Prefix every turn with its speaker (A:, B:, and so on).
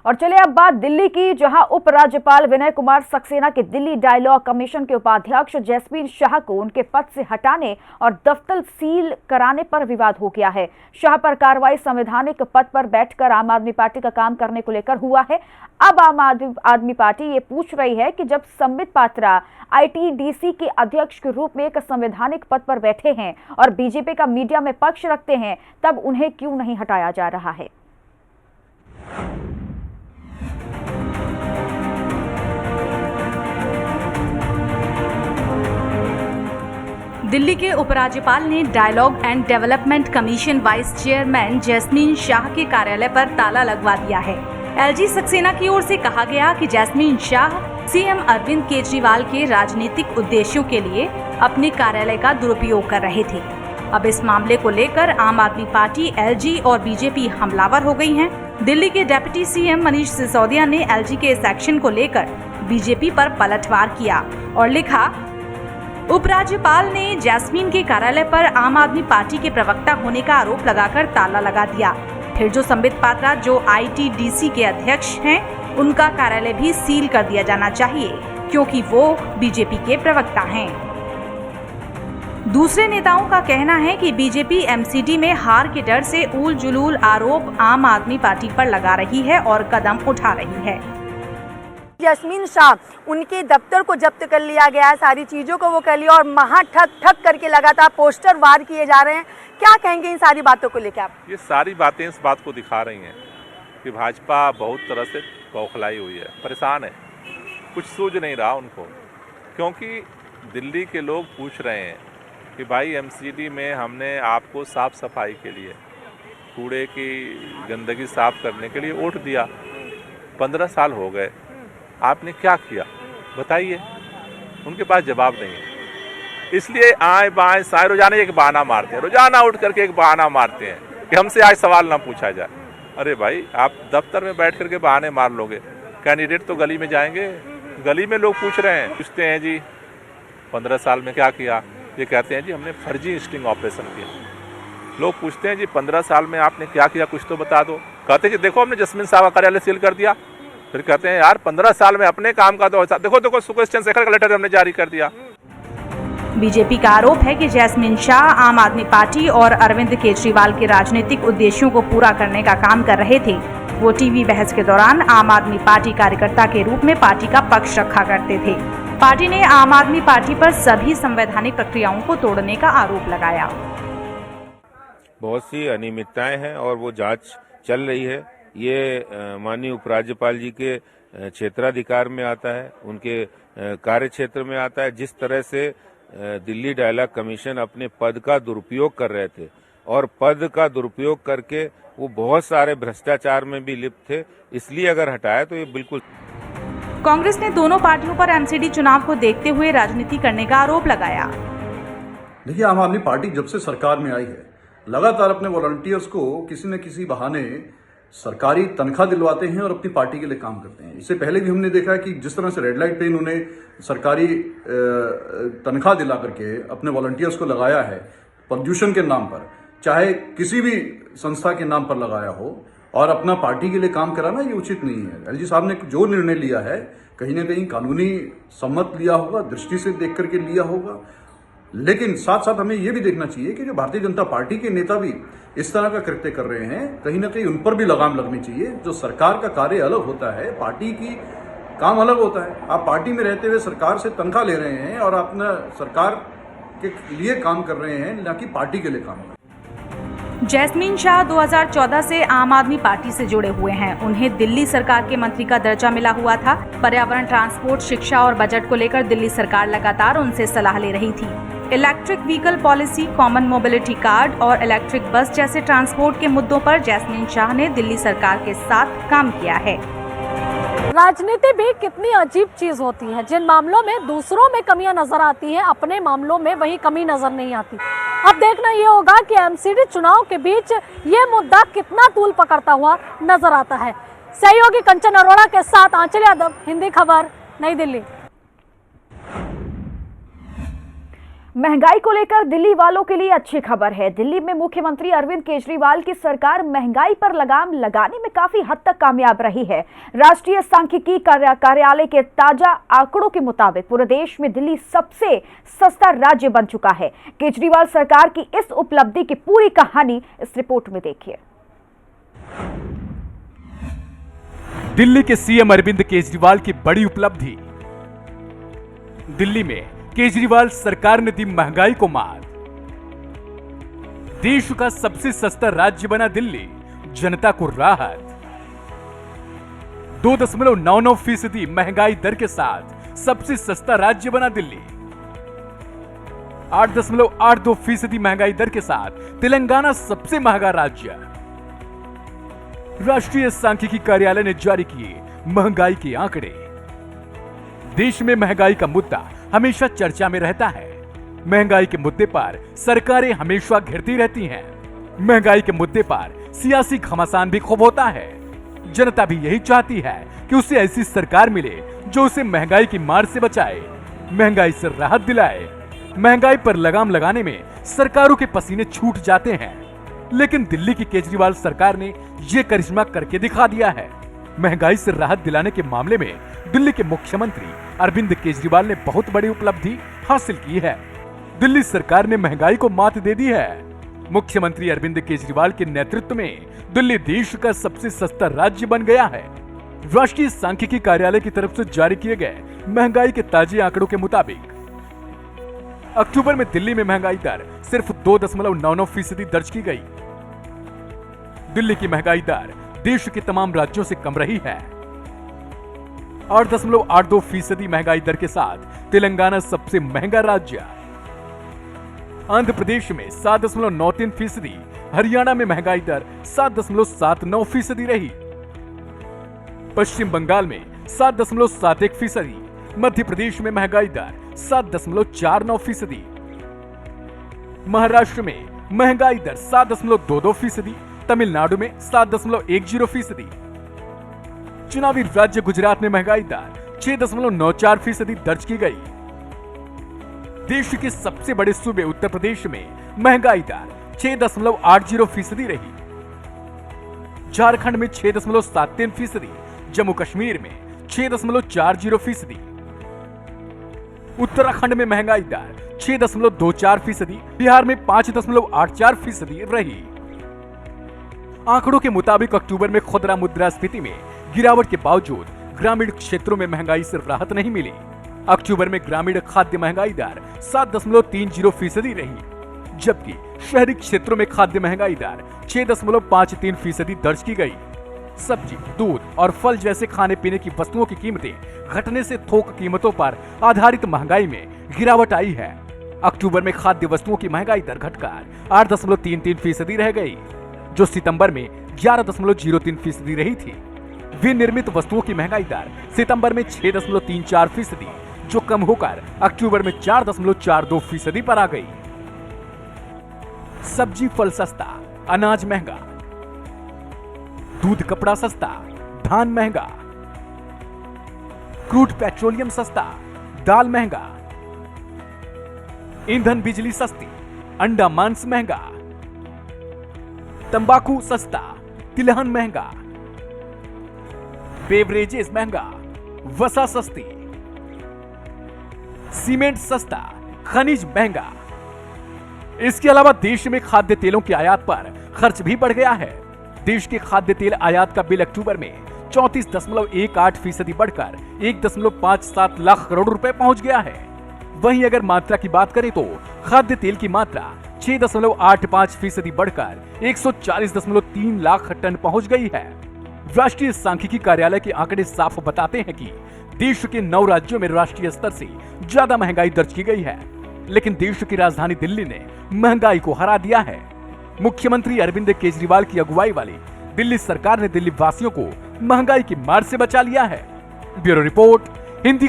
A: और चले अब बात दिल्ली की, जहां उपराज्यपाल विनय कुमार सक्सेना के दिल्ली डायलॉग कमीशन के उपाध्यक्ष जैस्मीन शाह को उनके पद से हटाने और दफ्तर सील कराने पर विवाद हो गया है। शाह पर कार्रवाई संवैधानिक पद पर बैठकर आम आदमी पार्टी का काम करने को लेकर हुआ है। अब आम आदमी पार्टी ये पूछ रही है कि जब संबित पात्रा आईटीडीसी के अध्यक्ष के रूप में एक संवैधानिक पद पर बैठे हैं और बीजेपी का मीडिया में पक्ष रखते हैं, तब उन्हें क्यों नहीं हटाया जा रहा है। दिल्ली के उपराज्यपाल ने dialogue and development commission vice chairman Jasmine Shah के कार्यालय पर ताला लगवा दिया है। एलजी सक्सेना की ओर से कहा गया कि जैस्मीन शाह सीएम अरविंद केजरीवाल के राजनीतिक उद्देश्यों के लिए अपने कार्यालय का दुरुपयोग कर रहे थे। अब इस मामले को लेकर आम आदमी पार्टी, एलजी और बीजेपी हमलावर हो गई हैं। दिल्ली के डिप्टी सीएम मनीष सिसोदिया ने एलजी के इस एक्शन को लेकर बीजेपी पर पलटवार किया और लिखा, उपराज्यपाल ने जैस्मीन के कार्यालय पर आम आदमी पार्टी के प्रवक्ता होने का आरोप लगाकर ताला लगा दिया। फिर जो संबित पात्रा जो आईटीडीसी के अध्यक्ष हैं, उनका कार्यालय भी सील कर दिया जाना चाहिए क्योंकि वो बीजेपी के प्रवक्ता हैं। दूसरे नेताओं का कहना है कि बीजेपी एमसीडी में हार के डर से ऊल जुलूल आरोप आम आदमी पार्टी पर लगा रही है और कदम उठा रही है।
B: जैस्मीन शाह, उनके दफ्तर को जब्त कर लिया गया है, सारी चीज़ों को वो कर लिया और महा ठक करके लगातार पोस्टर वार किए जा रहे हैं। क्या कहेंगे इन सारी बातों को लेकर आप?
C: ये सारी बातें इस बात को दिखा रही हैं कि भाजपा बहुत तरह से बौखलाई हुई है, परेशान है, कुछ सूझ नहीं रहा उनको, क्योंकि दिल्ली के लोग पूछ रहे हैं कि भाई एमसीडी में हमने आपको साफ सफाई के लिए, कूड़े की गंदगी साफ करने के लिए वोट दिया, 15 साल हो गए, आपने क्या किया बताइए। उनके पास जवाब नहीं है, इसलिए आए बाएं साए रोजाना एक बहाना मारते हैं, रोजाना उठ करके एक बहाना मारते हैं कि हमसे आज सवाल ना पूछा जाए। अरे भाई, आप दफ्तर में बैठ करके बहाने मार लोगे, कैंडिडेट तो गली में जाएंगे, गली में लोग पूछ रहे हैं, पूछते हैं जी 15 साल में क्या किया, ये कहते हैं जी हमने फर्जी स्टिंग ऑपरेशन किया। लोग पूछते हैं जी 15 साल में आपने क्या किया, कुछ तो बता दो। कहते हैं जी देखो हमने जैस्मीन शाह का कार्यालय सील कर दिया। फिर कहते हैं यार 15 साल में अपने काम का तो देखो सुकेश चंद्रशेखर का लेटर हमने जारी कर दिया।
A: बीजेपी का आरोप है कि जैस्मीन शाह आम आदमी पार्टी और अरविंद केजरीवाल के राजनीतिक उद्देश्यों को पूरा करने का काम कर रहे थे। वो टीवी बहस के दौरान आम आदमी पार्टी कार्यकर्ता के रूप में पार्टी का पक्ष रखा करते थे। पार्टी ने आम आदमी पार्टी पर सभी संवैधानिक प्रक्रियाओं को तोड़ने का आरोप लगाया।
D: बहुत सी अनियमितताएं हैं और वो जांच चल रही है। ये माननीय उपराज्यपाल जी के क्षेत्राधिकार में आता है, उनके कार्य क्षेत्र में आता है। जिस तरह से दिल्ली डायलॉग कमीशन अपने पद का दुरुपयोग कर रहे थे और पद का दुरुपयोग करके वो बहुत सारे भ्रष्टाचार में भी लिप्त थे, इसलिए अगर हटाया तो ये बिल्कुल।
A: कांग्रेस ने दोनों पार्टियों पर एमसीडी चुनाव को देखते हुए राजनीति करने का आरोप लगाया।
E: देखिए, आम आदमी पार्टी जब से सरकार में आई है, लगातार अपने वॉलंटियर्स को किसी न किसी बहाने सरकारी तनख्वाह दिलवाते हैं और अपनी पार्टी के लिए काम करते हैं। इससे पहले भी हमने देखा है कि जिस तरह से रेड लाइट पे इन्होंने सरकारी तनख्वाह दिला करके अपने वॉलंटियर्स को लगाया है प्रदूषण के नाम पर, चाहे किसी भी संस्था के नाम पर लगाया हो, और अपना पार्टी के लिए काम कराना ये उचित नहीं है। एलजी साहब ने जो निर्णय लिया है कहीं ना कहीं कानूनी सम्मत लिया होगा, दृष्टि से देख करके लिया होगा, लेकिन साथ साथ हमें यह भी देखना चाहिए कि जो भारतीय जनता पार्टी के नेता भी इस तरह का कृत्य कर रहे हैं, कहीं ना कहीं उन पर भी लगाम लगनी चाहिए। जो सरकार का कार्य अलग होता है, पार्टी की काम अलग होता है। आप पार्टी में रहते हुए सरकार से तनख्वाह ले रहे हैं और अपना सरकार के लिए काम कर रहे हैं, न कि पार्टी के लिए काम कर रहे हैं।
A: जैस्मीन शाह 2014 से आम आदमी पार्टी से जुड़े हुए हैं। उन्हें दिल्ली सरकार के मंत्री का दर्जा मिला हुआ था। पर्यावरण, ट्रांसपोर्ट, शिक्षा और बजट को लेकर दिल्ली सरकार लगातार उनसे सलाह ले रही थी। Electric vehicle policy, common mobility card और इलेक्ट्रिक बस जैसे ट्रांसपोर्ट के मुद्दों पर जैस्मीन शाह ने दिल्ली सरकार के साथ काम किया है।
F: राजनीति भी कितनी अजीब चीज होती है। जिन मामलों में दूसरों में कमियां नजर आती हैं, अपने मामलों में वही कमी नजर नहीं आती। अब देखना ये होगा कि एमसीडी चुनाव के बीच ये मुद्दा कितना तूल पकड़ता हुआ नजर आता है। सहयोगी कंचन अरोड़ा के साथ आंचल यादव, हिंदी खबर, नई दिल्ली।
G: महंगाई को लेकर दिल्ली वालों के लिए अच्छी खबर है। दिल्ली में मुख्यमंत्री अरविंद केजरीवाल की सरकार महंगाई पर लगाम लगाने में काफी हद तक कामयाब रही है। राष्ट्रीय सांख्यिकी कार्यालय के ताजा आंकड़ों के मुताबिक पूरे देश में दिल्ली सबसे सस्ता राज्य बन चुका है। केजरीवाल सरकार की इस उपलब्धि की पूरी कहानी इस रिपोर्ट में देखिए।
H: दिल्ली के सीएम अरविंद केजरीवाल की बड़ी उपलब्धि। दिल्ली में केजरीवाल सरकार ने दी महंगाई को मात। देश का सबसे सस्ता राज्य बना दिल्ली, जनता को राहत। 2.99% महंगाई दर के साथ सबसे सस्ता राज्य बना दिल्ली। 8.82% महंगाई दर के साथ तेलंगाना सबसे महंगा राज्य। राष्ट्रीय सांख्यिकी कार्यालय ने जारी किए महंगाई के आंकड़े। देश में महंगाई का मुद्दा हमेशा चर्चा में रहता है। महंगाई के मुद्दे पर सरकारें हमेशा घिरती रहती हैं। महंगाई के मुद्दे पर सियासी घमासान भी खूब होता है। जनता भी यही चाहती है कि उसे ऐसी सरकार मिले जो उसे महंगाई की मार से बचाए, महंगाई से राहत दिलाए। महंगाई पर लगाम लगाने में सरकारों के पसीने छूट जाते हैं, लेकिन दिल्ली की केजरीवाल सरकार ने ये करिश्मा करके दिखा दिया है। महंगाई से राहत दिलाने के मामले में दिल्ली के मुख्यमंत्री अरविंद केजरीवाल ने बहुत बड़ी उपलब्धि हासिल की है। दिल्ली सरकार ने महंगाई को मात दे दी है। मुख्यमंत्री अरविंद केजरीवाल के नेतृत्व में दिल्ली देश का सबसे सस्ता राज्य बन गया है। राष्ट्रीय सांख्यिकी कार्यालय की तरफ से जारी किए गए महंगाई के ताजे आंकड़ों के मुताबिक अक्टूबर में दिल्ली में महंगाई दर सिर्फ 2.99% दर्ज की गई। दिल्ली की महंगाई दर देश के तमाम राज्यों से कम रही है। 8.82% महंगाई दर के साथ तेलंगाना सबसे महंगा राज्य। आंध्र प्रदेश में 7.93%, हरियाणा में महंगाई दर 7.79% रही। पश्चिम बंगाल में 7.71%, मध्य प्रदेश में महंगाई दर 7.49%, महाराष्ट्र में महंगाई दर 7.22%, तमिलनाडु में 7.10%। चुनावी राज्य गुजरात में महंगाई दर 6.94% दर्ज की गई। देश के सबसे बड़े सूबे उत्तर प्रदेश में महंगाई दर 6.80% रही। झारखंड में 6.73%, जम्मू कश्मीर में 6.40%, उत्तराखंड में महंगाई दर 6.24%, बिहार में 5.84% रही। आंकड़ों के मुताबिक अक्टूबर में खुदरा मुद्रास्फीति में गिरावट के बावजूद ग्रामीण क्षेत्रों में महंगाई से राहत नहीं मिली। अक्टूबर में ग्रामीण खाद्य महंगाई दर 7.30% रही, जबकि शहरी क्षेत्रों में खाद्य महंगाई दर 6.53% दर्ज की गई। सब्जी, दूध और फल जैसे खाने पीने की वस्तुओं की कीमतें घटने से थोक कीमतों पर आधारित महंगाई में गिरावट आई है। अक्टूबर में खाद्य वस्तुओं की महंगाई दर घटकर 8.33% रह गई, जो सितंबर में 11.03% रही थी। विनिर्मित वस्तुओं की महंगाई दर सितंबर में 6.34%, जो कम होकर अक्टूबर में 4.42% पर आ गई। सब्जी फल सस्ता, अनाज महंगा, दूध कपड़ा सस्ता, धान महंगा, क्रूड पेट्रोलियम सस्ता, दाल महंगा, ईंधन बिजली सस्ती, अंडा मांस महंगा, तंबाकू सस्ता, तिलहन महंगा, बेवरेजेस महंगा, वसा सस्ती, सीमेंट सस्ता, खनिज महंगा। इसके अलावा देश में खाद्य तेलों की आयात पर खर्च भी बढ़ गया है। देश के खाद्य तेल आयात का बिल अक्टूबर में 34.18% बढ़कर 1.57 लाख करोड़ रुपए पहुंच गया है। वहीं अगर मात्रा की बात करें तो खाद्य तेल की मात्रा 6.85% बढ़कर 140.3 लाख टन पहुंच गई है। राष्ट्रीय सांख्यिकी कार्यालय के आंकड़े साफ बताते हैं कि देश के 9 राज्यों में राष्ट्रीय स्तर से ज्यादा महंगाई दर्ज की गई है, लेकिन देश की राजधानी दिल्ली ने महंगाई को हरा दिया है। मुख्यमंत्री अरविंद केजरीवाल की अगुवाई वाली दिल्ली सरकार ने दिल्ली वासियों को महंगाई की मार से बचा लिया है। Bureau report, Hindi